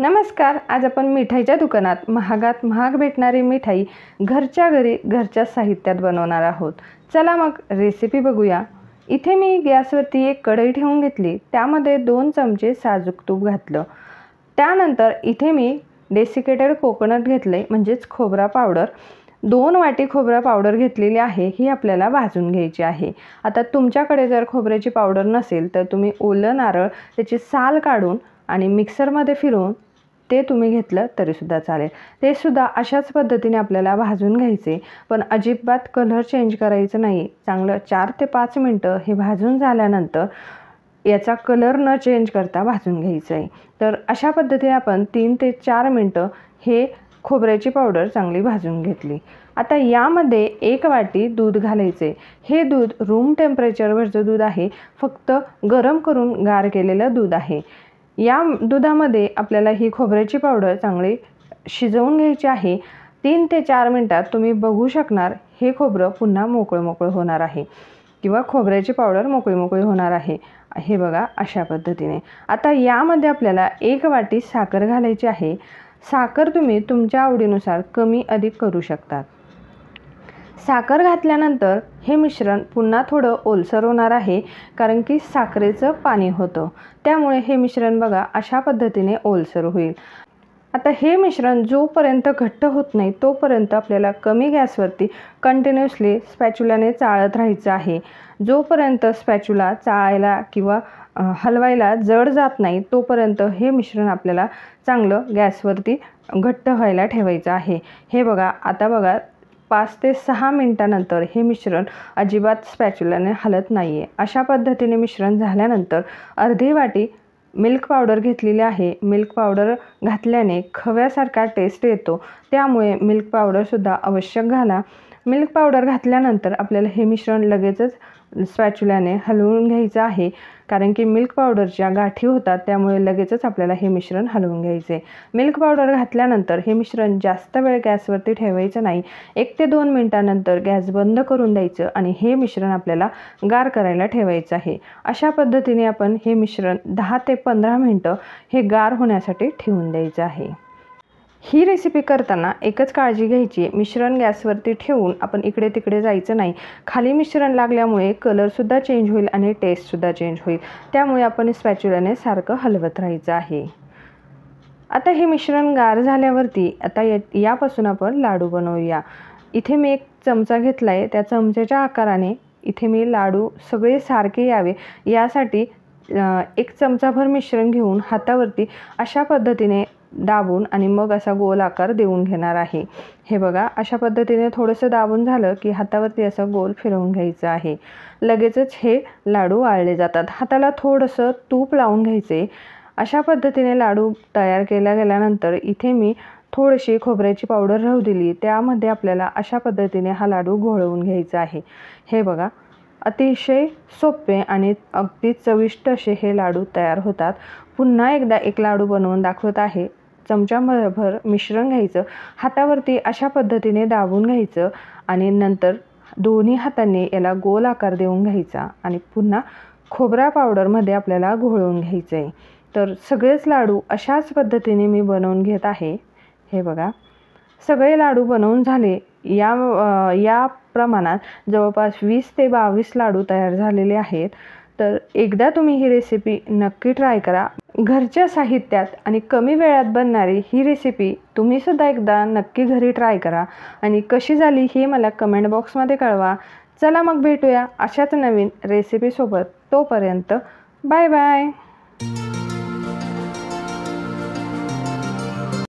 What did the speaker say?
नमस्कार. आज आपण मिठाईच्या दुकानात महागात महाग भेटणारी मिठाई घरच्या घरी घरच्या साहित्यात बनवणार आहोत. चला मग रेसिपी बघूया. इथे मी गॅसवरती एक कढई ठेवून घेतली. त्यामध्ये 2 चमचे साजूक तूप घातलं. त्यानंतर इथे मी डेसिकेटेड कोकोनट घेतले, म्हणजेच खोबरा पावडर. 2 वाटी खोबरा पावडर घेतलेली आहे. ही आपल्याला भाजून घ्यायची आहे. आता तुमच्याकडे जर खोबऱ्याची पावडर नसेल तर तुम्ही ओलं नारळ त्याची साल काढून आणि मिक्सरमध्ये फिरवून ते तुम्ही घेतलं तरीसुद्धा चालेल. ते सुद्धा अशाच पद्धतीने आपल्याला भाजून घ्यायचे, पण अजिबात कलर चेंज करायचं नाही. चांगलं 4 ते 5 मिनटं हे भाजून झाल्यानंतर याचा कलर न चेंज करता भाजून घ्यायचं आहे. तर अशा पद्धतीने आपण 3 ते 4 मिनटं हे खोबऱ्याची पावडर चांगली भाजून घेतली. आता यामध्ये 1 वाटी दूध घालायचे. हे दूध रूम टेम्परेचरवरचं दूध आहे, फक्त गरम करून गार केलेलं दूध आहे. या दुधामध्ये आपल्याला ही खोबऱ्याची पावडर चांगली शिजवून घ्यायची आहे. 3 ते 4 मिनटात तुम्ही बघू शकणार हे खोबरं पुन्हा मोकळं होणार आहे किंवा खोबऱ्याची पावडर मोकळी होणार आहे. हे बघा अशा पद्धतीने. आता यामध्ये आपल्याला 1 वाटी साखर घालायची आहे. साखर तुम्ही तुमच्या आवडीनुसार कमी अधिक करू शकता. साखर घातल्यानंतर हे मिश्रण पुन्हा थोडं ओलसर होणार आहे, कारण की साखरेचं पाणी होतं. त्यामुळे हे मिश्रण बघा अशा पद्धतीने ओलसर होईल. आता हे मिश्रण जोपर्यंत घट्ट होत नाही तोपर्यंत आपल्याला कमी गॅसवरती कंटिन्युअसली स्पॅच्युलाने चाळत राहायचं आहे. जोपर्यंत स्पॅच्युला चाळायला किंवा हलवायला जड जात नाही तोपर्यंत हे मिश्रण आपल्याला चांगलं गॅसवरती घट्ट व्हायला ठेवायचं आहे. हे बघा आता बघा 5 ते 6 मिनटानंतर हे मिश्रण अजिबात स्पॅच्युलाने हलत नाही आहे. अशा पद्धतीने मिश्रण झाल्यानंतर अर्धी वाटी मिल्क पावडर घेतलेली आहे. मिल्क पावडर घातल्याने खव्यासारखा टेस्ट येतो, त्यामुळे मिल्क पावडरसुद्धा आवश्यक घाला. मिल्क पावडर घातल्यानंतर आपल्याला हे मिश्रण लगेचच स्पॅच्युलाने हलवून घ्यायचं आहे, कारण की मिल्क पावडरच्या गाठी होतात, त्यामुळे लगेचच आपल्याला हे मिश्रण हलवून घ्यायचे. मिल्क पावडर घातल्यानंतर हे मिश्रण जास्त वेळ गॅसवरती ठेवायचं नाही. 1 ते 2 मिनटानंतर गॅस बंद करून द्यायचं आणि हे मिश्रण आपल्याला गार करायला ठेवायचं आहे. अशा पद्धतीने आपण हे मिश्रण 10 ते 15 मिनटं हे गार होण्यासाठी ठेवून द्यायचं आहे. ही रेसिपी करताना एकच काळजी घ्यायची, मिश्रण गॅसवरती ठेवून आपण इकडे तिकडे जायचं नाही. खाली मिश्रण लागल्यामुळे कलरसुद्धा चेंज होईल आणि टेस्टसुद्धा चेंज होईल, त्यामुळे आपण स्पॅच्युलाने सारखं हलवत राहायचं आहे. आता हे मिश्रण गार झाल्यावरती आता यापासून आपण लाडू बनवूया. इथे मी 1 चमचा घेतला आहे. त्या चमच्याच्या आकाराने इथे मी लाडू सगळे सारखे यावे यासाठी 1 चमचाभर मिश्रण घेऊन हातावरती अशा पद्धतीने दाबून आणि मग असा गोल आकार देऊन घेणार आहे. हे बघा अशा पद्धतीने थोडंसं दाबून झालं की हातावरती असं गोल फिरवून घ्यायचं आहे. लगेचच हे लाडू वाळले जातात. हाताला थोडंसं तूप लावून घ्यायचे. अशा पद्धतीने लाडू तयार केला गेल्यानंतर इथे मी थोडीशी खोबऱ्याची पावडर राहू दिली. त्यामध्ये आपल्याला अशा पद्धतीने हा लाडू घोळवून घ्यायचा आहे. हे बघा अतिशय सोपे आणि अगदी चविष्ट असे हे लाडू तयार होतात. पुन्हा एकदा एक लाडू बनवून दाखवत आहे. चमचाभर मिश्रण घ्यायचं, हातावरती अशा पद्धतीने दाबून घ्यायचं आणि नंतर दोन्ही हातांनी याला गोल आकार देऊन घ्यायचा आणि पुन्हा खोबरा पावडरमध्ये आपल्याला घोळवून घ्यायचं आहे. तर सगळेच लाडू अशाच पद्धतीने मी बनवून घेत आहे. हे बघा सगळे लाडू बनवून झाले. या प्रमाणात जवळपास 20 ते 22 लाडू तयार झालेले आहेत. तर एकदा तुम्ही ही रेसिपी नक्की ट्राय करा. घरच्या साहित्यात आणि कमी वेळात बनणारी ही रेसिपी तुम्हीसुद्धा एकदा नक्की घरी ट्राय करा आणि कशी झाली हे मला कमेंट बॉक्समध्ये कळवा. चला मग भेटूया अशाच नवीन रेसिपीसोबत. तोपर्यंत बाय बाय.